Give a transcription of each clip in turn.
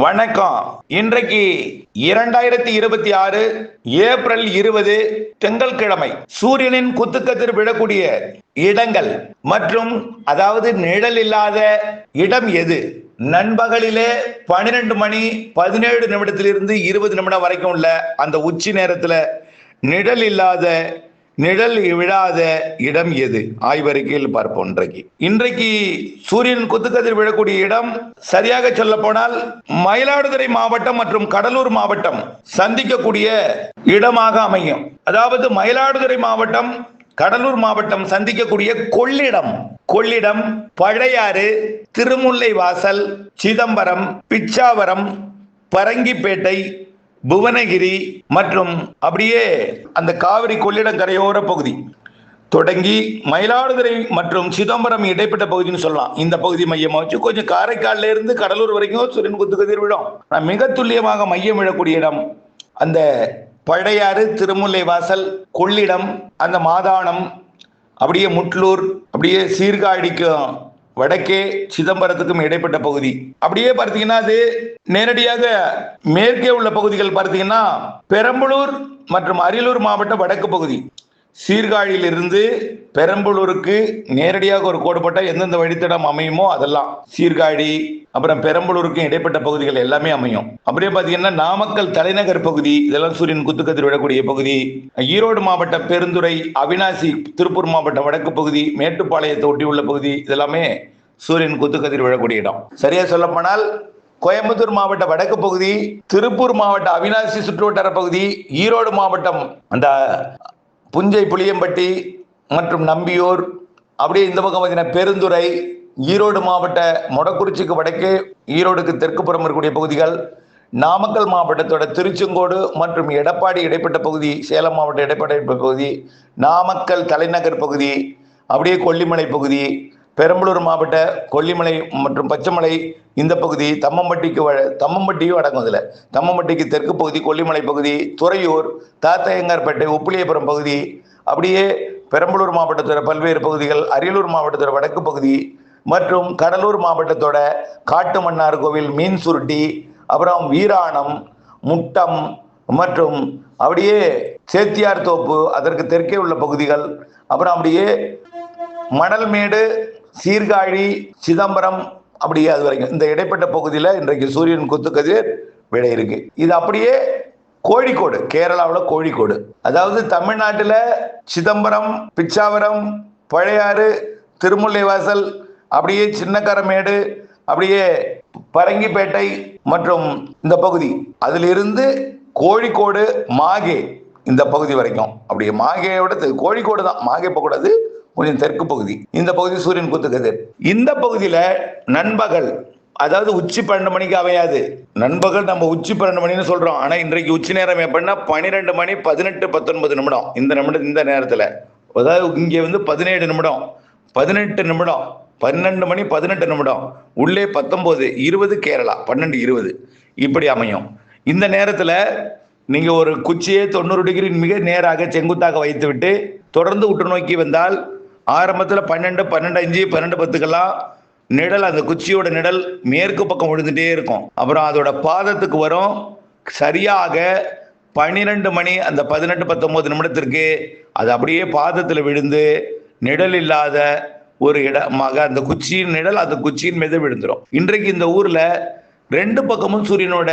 வணக்கம். இன்றைக்கு 2026 ஏப்ரல் 20 திங்கட்கிழமை. சூரியனின் குத்துக்கதிர் விழக்கூடிய இடங்கள் மற்றும் அதாவது நிழல் இல்லாத இடம் எது? நண்பகலிலே 12 மணி 17 நிமிடத்திலிருந்து 20 நிமிடம் வரைக்கும் உள்ள அந்த உச்சி நேரத்துல நிழல் விழாத இடம் எது? ஆய்வறிக்கையில் பார்ப்போம். இன்றைக்கு சூரியன் குத்துக்கதிர் விழக்கூடிய இடம் சரியாக சொல்ல போனால் மயிலாடுதுறை மாவட்டம் மற்றும் கடலூர் மாவட்டம் சந்திக்கக்கூடிய இடமாக அமையும். அதாவது மயிலாடுதுறை மாவட்டம் கடலூர் மாவட்டம் சந்திக்கக்கூடிய கொள்ளிடம், பழையாறு, திருமுல்லை வாசல், சிதம்பரம், பிச்சாவரம், பரங்கிப்பேட்டை, புவனகிரி மற்றும் அப்படியே அந்த காவிரி கொள்ளிடம் கரையோர பகுதி தொடங்கி மயிலாடுதுறை மற்றும் சிதம்பரம் இடைப்பட்ட பகுதின்னு சொல்லலாம். இந்த பகுதி மையமா வச்சு கொஞ்சம் காரைக்கால்ல இருந்து கடலூர் வரைக்கும் சூரியன் குத்துக்கதிர் விழும். மிக துல்லியமாக மையம் விழக்கூடிய இடம் அந்த பழையாறு, திருமுல்லை வாசல், கொள்ளிடம், அந்த மாதானம், அப்படியே முட்லூர், அப்படியே சீர்காழிக்கும் வடக்கே சிதம்பரத்துக்கும் இடைப்பட்ட பகுதி. அப்படியே பார்த்தீங்கன்னா அது நேரடியாக மேற்கே உள்ள பகுதிகள் பார்த்தீங்கன்னா பெரம்பலூர் மற்றும் அரியலூர் மாவட்ட வடக்கு பகுதி. சீர்காழியிலிருந்து பெரம்பலூருக்கு நேரடியாக ஒரு கோடு போட்ட எந்தெந்த வழித்தடம் அமையுமோ அதெல்லாம் சீர்காழி அப்புறம் பெரம்பலூருக்கு இடைப்பட்ட பகுதிகள் எல்லாமே அமையும். அப்படியே பார்த்தீங்கன்னா நாமக்கல் தலைநகர் பகுதி இதெல்லாம் சூரியன் குத்துக்கதிர் விழக்கூடிய பகுதி. ஈரோடு மாவட்டம் பெருந்துறை, அவினாசி, திருப்பூர் மாவட்டம் வடக்கு பகுதி, மேட்டுப்பாளையத்தை ஒட்டி உள்ள பகுதி இதெல்லாமே சூரியன் குத்துக்கதிர் விழக்கூடிய இடம். சரியா சொல்ல போனால் கோயம்புத்தூர் மாவட்ட வடக்கு பகுதி, திருப்பூர் மாவட்ட அவினாசி சுற்றுவட்டார பகுதி, ஈரோடு மாவட்டம் அந்த புஞ்சை, புளியம்பட்டி மற்றும் நம்பியூர், அப்படியே இந்த பக்கம் பார்த்தீங்கன்னா பெருந்துறை, ஈரோடு மாவட்ட மொடக்குறிச்சிக்கு வடக்கே ஈரோடுக்கு தெற்கு புறம் இருக்கக்கூடிய பகுதிகள், நாமக்கல் மாவட்டத்தோட திருச்செங்கோடு மற்றும் எடப்பாடி இடைப்பட்ட பகுதி, சேலம் மாவட்ட எடப்பாடி பகுதி, நாமக்கல் தலைநகர் பகுதி, அப்படியே கொல்லிமலை பகுதி, பெரம்பலூர் மாவட்ட கொல்லிமலை மற்றும் பச்சைமலை இந்த பகுதி, தம்மம்பட்டியும் அடங்கும். இதில் தம்மம்பட்டிக்கு தெற்கு பகுதி, கொல்லிமலை பகுதி, துறையூர், தாத்தையங்கார்பேட்டை, உப்பிலியபுரம் பகுதி, அப்படியே பெரம்பலூர் மாவட்டத்தோட பல்வேறு பகுதிகள், அரியலூர் மாவட்டத்தோட வடக்கு பகுதி மற்றும் கடலூர் மாவட்டத்தோட காட்டுமன்னார் கோவில், மீன் சுருட்டி, அப்புறம் வீராணம், முட்டம் மற்றும் அப்படியே சேத்தியார் தோப்பு அதற்கு தெற்கே உள்ள பகுதிகள், அப்புறம் அப்படியே மணல்மேடு, சீர்காழி, சிதம்பரம், அப்படியே அது வரைக்கும் இந்த இடைப்பட்ட பகுதியில் இன்றைக்கு சூரியன் குத்துக்கதிர் விழ இருக்கு. இது அப்படியே கோழிக்கோடு, கேரளாவில் கோழிக்கோடு, அதாவது தமிழ்நாட்டில் சிதம்பரம், பிச்சாவரம், பழையாறு, திருமுல்லை வாசல், அப்படியே சின்னக்கரமேடு, அப்படியே பரங்கிப்பேட்டை மற்றும் இந்த பகுதி, அதிலிருந்து கோழிக்கோடு, மாகே இந்த பகுதி வரைக்கும். அப்படியே மாகேயோட கோழிக்கோடு தான், மாகே போகக்கூடாது, கொஞ்சம் தெற்கு பகுதி. இந்த பகுதி சூரியன் குத்துக்கதிர். இந்த பகுதியில நண்பகல், அதாவது உச்சி 12 மணிக்கு அமையாது. நண்பகல் நம்ம உச்சி 12 மணின்னு சொல்றோம். ஆனா இன்றைக்கு உச்சி நேரம் எப்படின்னா 12 மணி 18-19 நிமிடம். இந்த நேரத்துல அதாவது இங்க 17 நிமிடம், 18 நிமிடம், 12 மணி 18 நிமிடம், உள்ளே 19, 20 கேரளா, 12-20 இப்படி அமையும். இந்த நேரத்துல நீங்க ஒரு குச்சியை 90 டிகிரி மிக நேராக செங்குத்தாக வைத்து விட்டு தொடர்ந்து உற்று நோக்கி வந்தால் ஆரம்பத்தில் 12, 12:05, 12:10 நிழல், அந்த குச்சியோட நிழல் மேற்கு பக்கம் விழுந்துட்டே இருக்கும். அப்புறம் அதோட பாதத்துக்கு வரும். சரியாக 12 மணி அந்த 18-19 நிமிடத்திற்கு அது அப்படியே பாதத்தில் விழுந்து நிழல் இல்லாத ஒரு இடமாக அந்த குச்சியின் நிழல் அந்த குச்சியின் மீது விழுந்துடும். இன்றைக்கு இந்த ஊர்ல 2 பக்கமும் சூரியனோட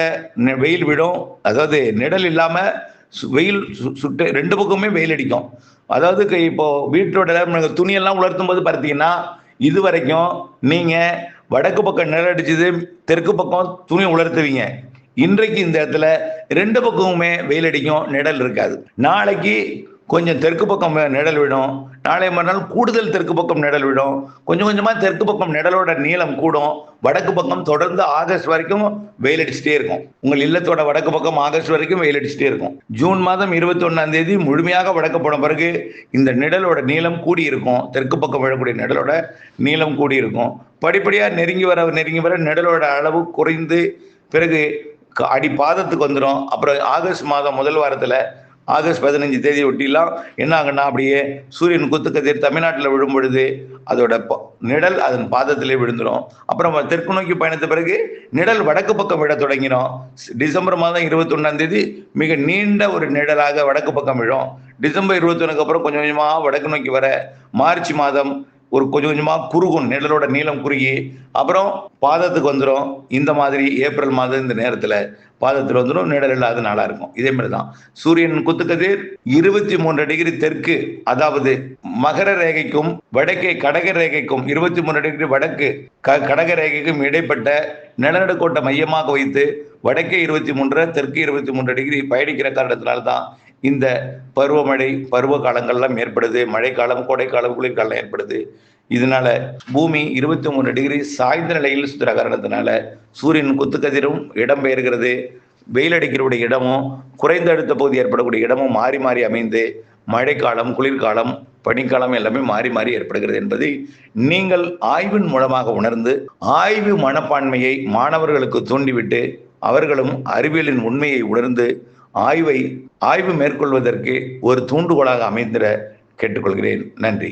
வெயில் விடும். அதாவது நிழல் இல்லாம வெயில் சுட்டு 2 பக்கமே வெயில் அடிக்கும். அதாவது இப்போ வீட்டோட துணியெல்லாம் உலர்த்தும் போது பார்த்தீங்கன்னா இது வரைக்கும் நீங்க வடக்கு பக்கம் நிழல் அடிச்சது, தெற்கு பக்கம் துணி உலர்த்துவீங்க. இன்றைக்கு இந்த இடத்துல 2 பக்கமுமே வெயில் அடிக்கும், நிழல் இருக்காது. நாளைக்கு கொஞ்சம் தெற்கு பக்கம் நிழல் விடும், நாளை மறுநாள் கூடுதல் தெற்கு பக்கம் நிழல் விடும். கொஞ்சம் கொஞ்சமா தெற்கு பக்கம் நிழலோட நீளம் கூடும். வடக்கு பக்கம் தொடர்ந்து ஆகஸ்ட் வரைக்கும் வெயில் அடிச்சுட்டே இருக்கும். உங்கள் இல்லத்தோட வடக்கு பக்கம் ஆகஸ்ட் வரைக்கும் வெயில் அடிச்சுட்டே இருக்கும். ஜூன் மாதம் 21ஆம் தேதி முழுமையாக வடக்கு போன பிறகு இந்த நிழலோட நீளம் கூடி இருக்கும். தெற்கு பக்கம் விழக்கூடிய நிழலோட நீளம் கூடி இருக்கும். படிப்படியா நெருங்கி வர நிழலோட அளவு குறைந்து பிறகு அடி பாதத்துக்கு வந்துடும். அப்புறம் ஆகஸ்ட் மாதம் முதல் வாரத்துல ஆகஸ்ட் 15 தேதி ஒட்டிலாம் என்ன ஆகுன்னா, அப்படியே சூரியன் குத்துக்கதிர் தமிழ்நாட்டில் விழும் பொழுது அதோட நிழல் அதன் பாதத்திலே விழுந்துடும். அப்புறம் தெற்கு நோக்கி பயணித்த பிறகு நிழல் வடக்கு பக்கம் விழ தொடங்கினோம். டிசம்பர் மாதம் 21ஆம் தேதி மிக நீண்ட ஒரு நிழலாக வடக்கு பக்கம் விழும். டிசம்பர் 21க்கு அப்புறம் கொஞ்சம் கொஞ்சமா வடக்கு நோக்கி வர மார்ச் மாதம் ஒரு கொஞ்சம் கொஞ்சமா குறுகும், நிழலோட நீளம் குறுகி அப்புறம் பாதத்துக்கு வந்துடும். இந்த மாதிரி ஏப்ரல் மாதம் இந்த நேரத்துல பாதத்தில் வந்துடும், நிழல் இல்லாத நாளா இருக்கும். இதே மாதிரிதான் சூரியன் குத்துக்கதிர் 23 டிகிரி தெற்கு, அதாவது மகர ரேகைக்கும் வடக்கே கடக ரேகைக்கும் 23 டிகிரி வடக்கு கடக ரேகைக்கும் இடைப்பட்ட நிலநடுக்கோட்டை மையமாக வைத்து வடக்கே 23 தெற்கு 23 டிகிரி பயணிக்கிற காரணத்தினால்தான் இந்த பருவமழை பருவ காலங்கள்லாம் ஏற்படுது. மழைக்காலம், கோடைக்காலம், குளிர்காலம் ஏற்படுது. இதனால பூமி 23 டிகிரி சாய்ந்த நிலையில் சுற்றுற காரணத்தினால சூரியன் குத்துக்கதிரும் இடம்பெயர்கிறது. வெயில் அடிக்கிறவுடைய இடமும் குறைந்த அழுத்த பகுதி ஏற்படக்கூடிய இடமும் மாறி மாறி அமைந்து மழைக்காலம், குளிர்காலம், பனிக்காலம் எல்லாமே மாறி மாறி ஏற்படுகிறது என்பதை நீங்கள் ஆய்வின் மூலமாக உணர்ந்து ஆய்வு மனப்பான்மையை மாணவர்களுக்கு தூண்டிவிட்டு அவர்களும் அறிவியலின் உண்மையை உணர்ந்து ஆய்வு மேற்கொள்வதற்கு ஒரு தூண்டுகோலாக அமைந்திட கேட்டுக்கொள்கிறேன். நன்றி.